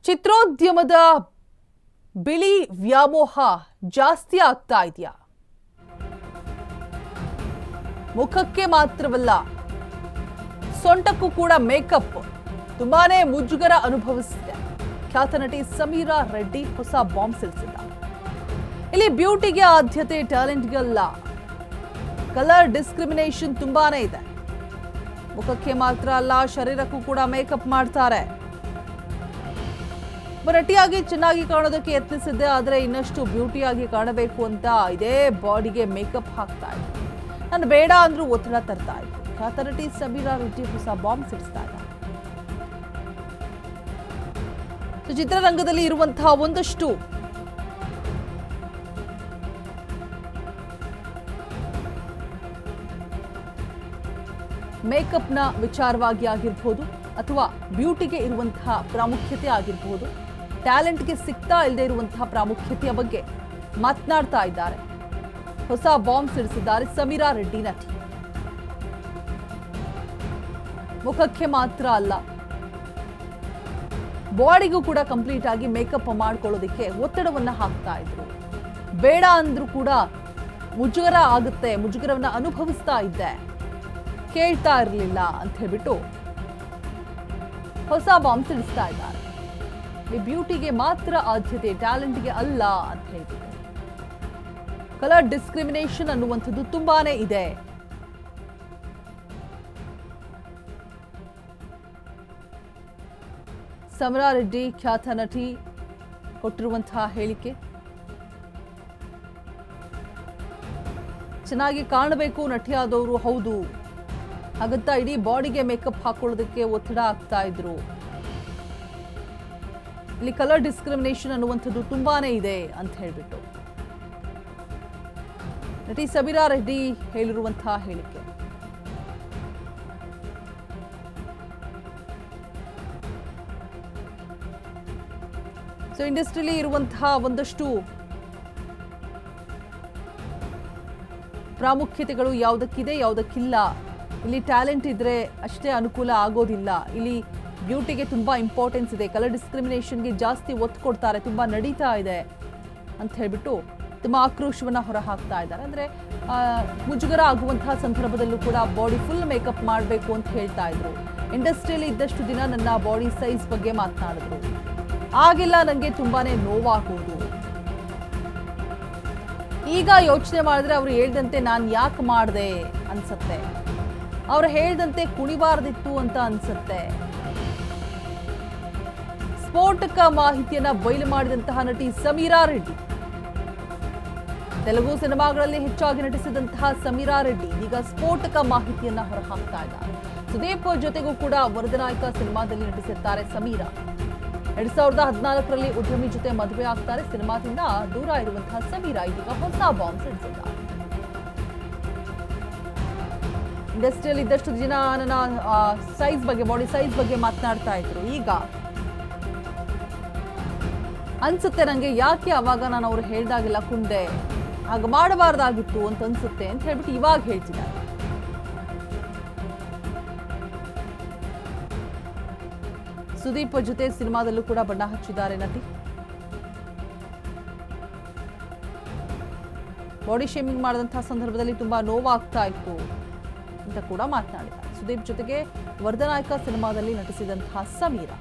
ಚಿತ್ರೋದ್ಯಮದ ಬಿಳಿ ವ್ಯಾಮೋಹ ಜಾಸ್ತಿ ಆಗ್ತಾ ಇದೆಯಾ? ಮುಖಕ್ಕೆ ಮಾತ್ರವಲ್ಲ, ಸೊಂಟಕ್ಕೂ ಕೂಡ ಮೇಕಪ್ ತುಂಬಾನೇ ಮುಜುಗರ ಅನುಭವಿಸಿದೆ. ಖ್ಯಾತ ನಟಿ ಸಮೀರಾ ರೆಡ್ಡಿ ಹೊಸ ಬಾಂಬ್ ಸಿಡಿಸಿದ್ದಾರೆ. ಇಲ್ಲಿ ಬ್ಯೂಟಿಗೆ ಆದ್ಯತೆ, ಟ್ಯಾಲೆಂಟ್ಗೆಲ್ಲ. ಕಲರ್ ಡಿಸ್ಕ್ರಿಮಿನೇಷನ್ ತುಂಬಾನೇ ಇದೆ. ಮುಖಕ್ಕೆ ಮಾತ್ರ ಅಲ್ಲ, ಶರೀರಕ್ಕೂ ಕೂಡ ಮೇಕಪ್ ಮಾಡ್ತಾರೆ. ನಟಿಯಾಗಿ ಚೆನ್ನಾಗಿ ಕಾಣೋದಕ್ಕೆ ಯತ್ನಿಸಿದ್ದೆ, ಆದರೆ ಇನ್ನಷ್ಟು ಬ್ಯೂಟಿಯಾಗಿ ಕಾಣಬೇಕು ಅಂತ ಇದೇ ಬಾಡಿಗೆ ಮೇಕಪ್ ಹಾಕ್ತಾ ಇದ್ರು. ನಾನು ಬೇಡ ಅಂದ್ರೂ ಒತ್ತಡ ತರ್ತಾ ಇದ್ರು. ಖ್ಯಾತ ನಟಿ ಸಮೀರಾ ರೆಡ್ಡಿ ಹೊಸ ಬಾಂಬ್ ಸಿಡಿಸ್ತಾ ಇದ್ದಾರೆ. ಚಿತ್ರರಂಗದಲ್ಲಿ ಇರುವಂತಹ ಒಂದಷ್ಟು ಮೇಕಪ್ನ ವಿಚಾರವಾಗಿ ಆಗಿರ್ಬೋದು, ಅಥವಾ ಬ್ಯೂಟಿಗೆ ಇರುವಂತಹ ಪ್ರಾಮುಖ್ಯತೆ ಆಗಿರ್ಬೋದು, ಟ್ಯಾಲೆಂಟ್ಗೆ ಸಿಗ್ತಾ ಇಲ್ಲದೆ ಇರುವಂತಹ ಪ್ರಾಮುಖ್ಯತೆಯ ಬಗ್ಗೆ ಮಾತನಾಡ್ತಾ ಇದ್ದಾರೆ. ಹೊಸ ಬಾಂಬ್ ಸಿಡಿಸಿದ್ದಾರೆ ಸಮೀರಾ ರೆಡ್ಡಿ ನಟಿ. ಮುಖಕ್ಕೆ ಮಾತ್ರ ಅಲ್ಲ, ಬಾಡಿಗೂ ಕೂಡ ಕಂಪ್ಲೀಟ್ ಆಗಿ ಮೇಕಪ್ ಮಾಡ್ಕೊಳ್ಳೋದಕ್ಕೆ ಒತ್ತಡವನ್ನ ಹಾಕ್ತಾ ಇದ್ರು. ಬೇಡ ಅಂದ್ರೂ ಕೂಡ ಮುಜುಗರ ಆಗುತ್ತೆ, ಮುಜುಗರವನ್ನ ಅನುಭವಿಸ್ತಾ ಇದ್ದೆ, ಕೇಳ್ತಾ ಇರಲಿಲ್ಲ ಅಂತ ಹೇಳ್ಬಿಟ್ಟು ಹೊಸ ಬಾಂಬ್ ಸಿಡಿಸ್ತಾ ಇದ್ದಾರೆ. ಬ್ಯೂಟಿಗೆ ಮಾತ್ರ ಆದ್ಯತೆ, ಟ್ಯಾಲೆಂಟ್ಗೆ ಅಲ್ಲ ಅಂತ ಹೇಳ್ತಿದ್ದಾರೆ. ಕಲರ್ ಡಿಸ್ಕ್ರಿಮಿನೇಷನ್ ಅನ್ನುವಂಥದ್ದು ತುಂಬಾನೇ ಇದೆ. ಸಮೀರಾ ರೆಡ್ಡಿ ಖ್ಯಾತ ನಟಿ ಕೊಟ್ಟಿರುವಂತಹ ಹೇಳಿಕೆ, ಚೆನ್ನಾಗಿ ಕಾಣಬೇಕು ನಟಿಯಾದವರು, ಹೌದು, ಹಾಗಂತ ಇಡೀ ಬಾಡಿಗೆ ಮೇಕಪ್ ಹಾಕೊಳ್ಳೋದಕ್ಕೆ ಒತ್ತಡ ಆಗ್ತಾ ಇದ್ರು. ಇಲ್ಲಿ ಕಲರ್ ಡಿಸ್ಕ್ರಿಮಿನೇಷನ್ ಅನ್ನುವಂಥದ್ದು ತುಂಬಾನೇ ಇದೆ ಅಂತ ಹೇಳ್ಬಿಟ್ಟು ನಟಿ ಸಮೀರಾ ರೆಡ್ಡಿ ಹೇಳಿರುವಂತಹ ಹೇಳಿಕೆ. ಸೊ ಇಂಡಸ್ಟ್ರಿಯಲ್ಲಿ ಇರುವಂತಹ ಒಂದಷ್ಟು ಪ್ರಾಮುಖ್ಯತೆಗಳು ಯಾವುದಕ್ಕಿದೆ, ಯಾವುದಕ್ಕಿಲ್ಲ. ಇಲ್ಲಿ ಟ್ಯಾಲೆಂಟ್ ಇದ್ರೆ ಅಷ್ಟೇ ಅನುಕೂಲ ಆಗೋದಿಲ್ಲ. ಇಲ್ಲಿ ಬ್ಯೂಟಿಗೆ ತುಂಬಾ ಇಂಪಾರ್ಟೆನ್ಸ್ ಇದೆ, ಕಲರ್ ಡಿಸ್ಕ್ರಿಮಿನೇಷನ್ಗೆ ಜಾಸ್ತಿ ಒತ್ತು ಕೊಡ್ತಾರೆ, ತುಂಬಾ ನಡೀತಾ ಇದೆ ಅಂತ ಹೇಳ್ಬಿಟ್ಟು ತುಂಬ ಆಕ್ರೋಶವನ್ನ ಹೊರ ಹಾಕ್ತಾ ಇದ್ದಾರೆ. ಅಂದ್ರೆ ಮುಜುಗರ ಆಗುವಂತಹ ಸಂದರ್ಭದಲ್ಲೂ ಕೂಡ ಬಾಡಿ ಫುಲ್ ಮೇಕಪ್ ಮಾಡಬೇಕು ಅಂತ ಹೇಳ್ತಾ ಇದ್ರು. ಇಂಡಸ್ಟ್ರಿಯಲ್ಲಿ ಇದ್ದಷ್ಟು ದಿನ ನನ್ನ ಬಾಡಿ ಸೈಜ್ ಬಗ್ಗೆ ಮಾತನಾಡಿದ್ರು. ಆಗೆಲ್ಲ ನನಗೆ ತುಂಬಾನೇ ನೋವಾಗೋದು. ಈಗ ಯೋಚನೆ ಮಾಡಿದ್ರೆ ಅವ್ರು ಹೇಳ್ದಂತೆ ನಾನು ಯಾಕೆ ಮಾಡಿದೆ ಅನ್ಸತ್ತೆ, ಅವ್ರು ಹೇಳ್ದಂತೆ ಕುಣಿಬಾರ್ದಿತ್ತು ಅಂತ ಅನ್ಸತ್ತೆ. ಸ್ಫೋಟಕ ಮಾಹಿತಿಯನ್ನ ಬಯಲು ಮಾಡಿದಂತಹ ನಟಿ ಸಮೀರಾ ರೆಡ್ಡಿ, ತೆಲುಗು ಸಿನಿಮಾಗಳಲ್ಲಿ ಹೆಚ್ಚಾಗಿ ನಟಿಸಿದಂತಹ ಸಮೀರಾ ರೆಡ್ಡಿ ಈಗ ಸ್ಫೋಟಕ ಮಾಹಿತಿಯನ್ನ ಹೊರಹಾಕ್ತಾ ಇದ್ದಾರೆ. ಸುದೀಪ್ ಜೊತೆಗೂ ಕೂಡ ವರದನಾಯಕ ಸಿನಿಮಾದಲ್ಲಿ ನಟಿಸಿರ್ತಾರೆ ಸಮೀರಾ. 2014ರಲ್ಲಿ ಉದ್ಯಮಿ ಜೊತೆ ಮದುವೆ ಆಗ್ತಾರೆ. ಸಿನಿಮಾದಿಂದ ದೂರ ಇರುವಂತಹ ಸಮೀರಾ ಇದೀಗ ಹೊಸ ಬಾಂಬ್ ಸಿಡಿಸಿದ್ದಾರೆ. ಇಂಡಸ್ಟ್ರಿಯಲ್ಲಿ ಇದ್ದಷ್ಟು ಜನ ನನ್ನ ಸೈಜ್ ಬಗ್ಗೆ, ಬಾಡಿ ಸೈಜ್ ಬಗ್ಗೆ ಮಾತನಾಡ್ತಾ ಇದ್ರು. ಈಗ ಅನ್ಸುತ್ತೆ ನಂಗೆ, ಯಾಕೆ ಅವಾಗ ನಾನು ಅವ್ರು ಹೇಳ್ದಾಗೆಲ್ಲ ಕುಂದೆ, ಹಾಗೆ ಮಾಡಬಾರ್ದಾಗಿತ್ತು ಅಂತ ಅನ್ಸುತ್ತೆ ಅಂತ ಹೇಳ್ಬಿಟ್ಟು ಇವಾಗ ಹೇಳ್ತಿದ್ದಾರೆ. ಸುದೀಪ್ ಜೊತೆ ಸಿನಿಮಾದಲ್ಲೂ ಕೂಡ ಬಣ್ಣ ಹಚ್ಚಿದ್ದಾರೆ ನಟಿ. ಬಾಡಿ ಶೇಮಿಂಗ್ ಮಾಡಿದಂತಹ ಸಂದರ್ಭದಲ್ಲಿ ತುಂಬಾ ನೋವಾಗ್ತಾ ಇತ್ತು ಅಂತ ಕೂಡ ಮಾತನಾಡಿದ್ದಾರೆ. ಸುದೀಪ್ ಜೊತೆಗೆ ವರದನಾಯಕ ಸಿನಿಮಾದಲ್ಲಿ ನಟಿಸಿದಂತಹ ಸಮೀರಾ.